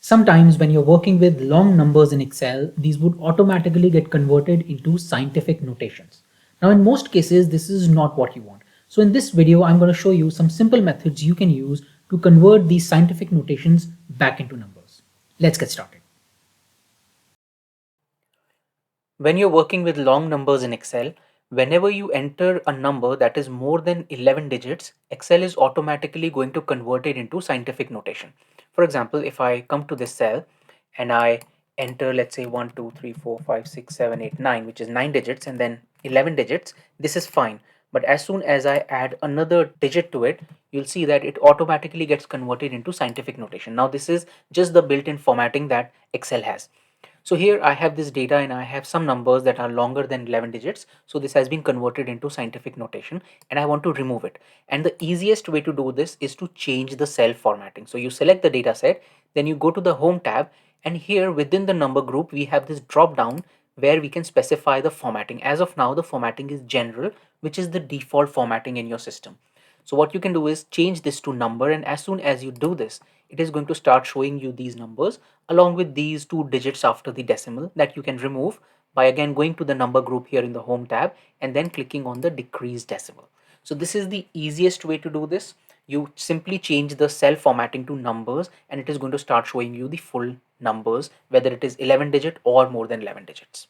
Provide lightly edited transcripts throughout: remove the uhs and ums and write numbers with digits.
Sometimes when you're working with long numbers in Excel, these would automatically get converted into scientific notations. Now, in most cases, this is not what you want. So in this video, I'm going to show you some simple methods you can use to convert these scientific notations back into numbers. Let's get started. When you're working with long numbers in Excel, whenever you enter a number that is more than 11 digits, Excel is automatically going to convert it into scientific notation. For example, if I come to this cell and I enter, let's say 1, 2, 3, 4, 5, 6, 7, 8, 9, which is 9 digits, and then 11 digits, this is fine. But as soon as I add another digit to it, you'll see that it automatically gets converted into scientific notation. Now, this is just the built-in formatting that Excel has. So here I have this data and I have some numbers that are longer than 11 digits. So this has been converted into scientific notation and I want to remove it. And the easiest way to do this is to change the cell formatting. So you select the data set, then you go to the home tab, and here within the number group, we have this drop down where we can specify the formatting. As of now, the formatting is general, which is the default formatting in your system. So what you can do is change this to number, and as soon as you do this, it is going to start showing you these numbers along with these two digits after the decimal that you can remove by again going to the number group here in the home tab and then clicking on the decrease decimal. So this is the easiest way to do this. You simply change the cell formatting to numbers and it is going to start showing you the full numbers, whether it is 11 digit or more than 11 digits.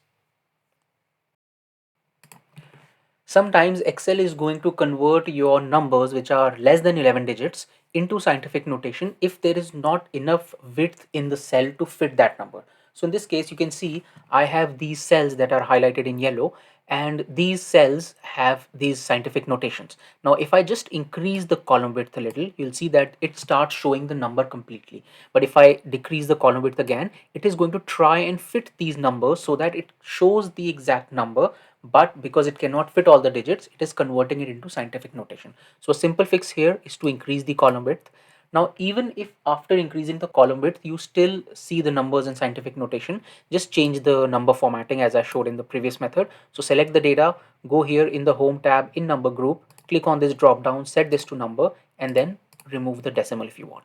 Sometimes Excel is going to convert your numbers which are less than 11 digits into scientific notation if there is not enough width in the cell to fit that number. So in this case, you can see I have these cells that are highlighted in yellow and these cells have these scientific notations. Now, if I just increase the column width a little, you'll see that it starts showing the number completely. But if I decrease the column width again, it is going to try and fit these numbers so that it shows the exact number, but because it cannot fit all the digits, it is converting it into scientific notation. So a simple fix here is to increase the column width. Now, even if after increasing the column width, you still see the numbers in scientific notation, just change the number formatting as I showed in the previous method. So select the data, go here in the home tab in number group, click on this drop down, set this to number, and then remove the decimal if you want.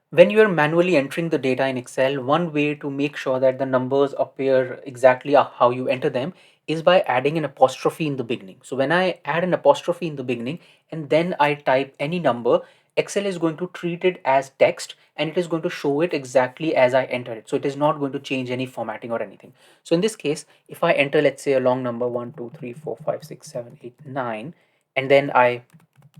When you are manually entering the data in Excel, one way to make sure that the numbers appear exactly how you enter them is by adding an apostrophe in the beginning. So when I add an apostrophe in the beginning and then I type any number, Excel is going to treat it as text and it is going to show it exactly as I enter it. So it is not going to change any formatting or anything. So in this case, if I enter, let's say a long number 1, 2, 3, 4, 5, 6, 7, 8, 9, and then I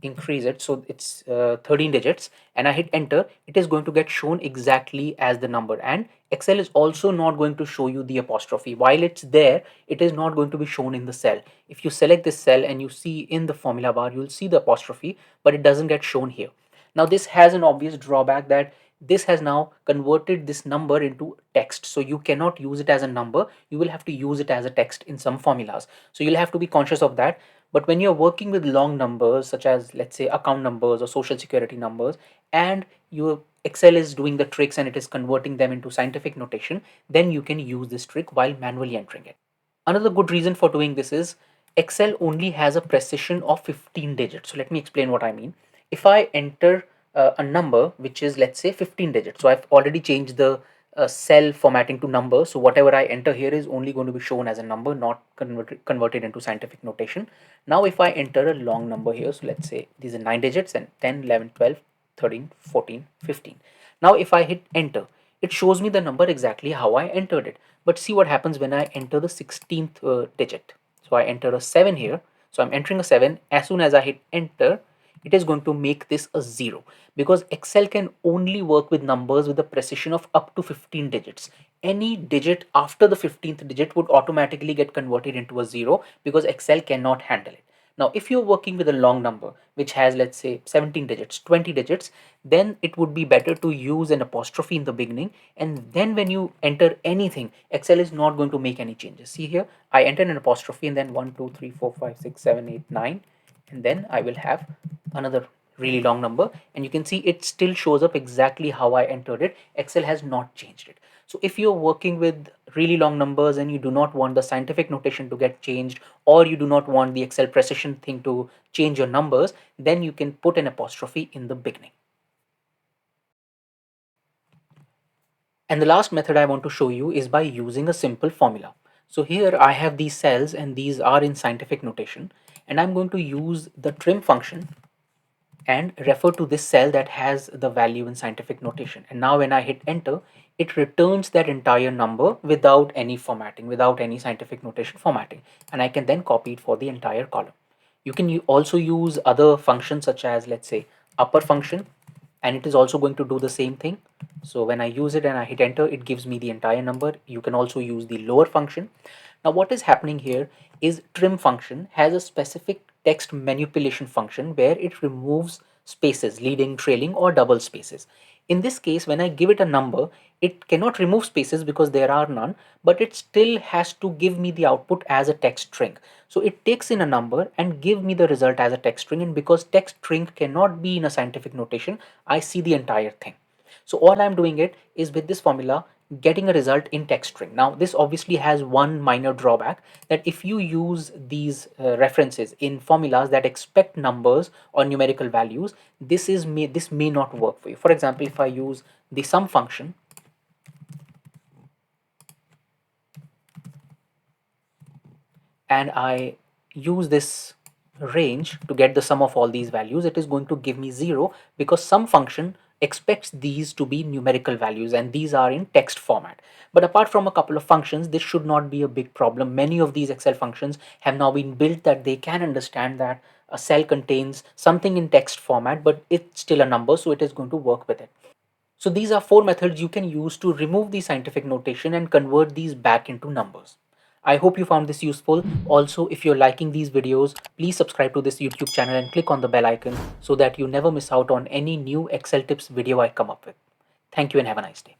increase it so it's 13 digits and I hit enter, it is going to get shown exactly as the number, and Excel is also not going to show you the apostrophe. While it's there, it is not going to be shown in the cell. If you select this cell and you see in the formula bar, you'll see the apostrophe, but it doesn't get shown here. Now this has an obvious drawback that this has now converted this number into text, so you cannot use it as a number, you will have to use it as a text in some formulas, so you'll have to be conscious of that. But when you're working with long numbers, such as let's say account numbers or social security numbers, and your Excel is doing the tricks and it is converting them into scientific notation, then you can use this trick while manually entering it. Another good reason for doing this is Excel only has a precision of 15 digits. So let me explain what I mean. If I enter a number which is, let's say, 15 digits, so I've already changed the cell formatting to number. So whatever I enter here is only going to be shown as a number, not converted into scientific notation. Now, if I enter a long number here, so let's say these are 9 digits and 10, 11, 12, 13, 14, 15. Now, if I hit enter, it shows me the number exactly how I entered it. But see what happens when I enter the 16th digit. So I enter a 7 here. So I'm entering a 7. As soon as I hit enter, it is going to make this a 0, because Excel can only work with numbers with a precision of up to 15 digits. Any digit after the 15th digit would automatically get converted into a 0 because Excel cannot handle it. Now, if you're working with a long number which has, let's say, 17 digits, 20 digits, then it would be better to use an apostrophe in the beginning. And then when you enter anything, Excel is not going to make any changes. See here, I enter an apostrophe and then 1, 2, 3, 4, 5, 6, 7, 8, 9. And then I will have another really long number. And you can see it still shows up exactly how I entered it. Excel has not changed it. So if you're working with really long numbers and you do not want the scientific notation to get changed, or you do not want the Excel precision thing to change your numbers, then you can put an apostrophe in the beginning. And the last method I want to show you is by using a simple formula. So here I have these cells and these are in scientific notation, and I'm going to use the trim function and refer to this cell that has the value in scientific notation. And now when I hit enter, it returns that entire number without any formatting, without any scientific notation formatting. And I can then copy it for the entire column. You can also use other functions such as, let's say, upper function, and it is also going to do the same thing. So when I use it and I hit enter, it gives me the entire number. You can also use the lower function. Now what is happening here is trim function has a specific text manipulation function where it removes spaces, leading, trailing, or double spaces. In this case, when I give it a number, it cannot remove spaces because there are none, but it still has to give me the output as a text string. So it takes in a number and give me the result as a text string, and because text string cannot be in a scientific notation, I see the entire thing. So all I'm doing it is with this formula getting a result in text string. Now this obviously has one minor drawback, that if you use these references in formulas that expect numbers or numerical values, this may not work for you. For example, if I use the sum function and I use this range to get the sum of all these values, it is going to give me 0 because some function expects these to be numerical values and these are in text format. But apart from a couple of functions, this should not be a big problem. Many of these Excel functions have now been built that they can understand that a cell contains something in text format, but it's still a number, so it is going to work with it. So these are 4 methods you can use to remove the scientific notation and convert these back into numbers. I hope you found this useful. Also, if you're liking these videos, please subscribe to this YouTube channel and click on the bell icon so that you never miss out on any new Excel tips video I come up with. Thank you and have a nice day.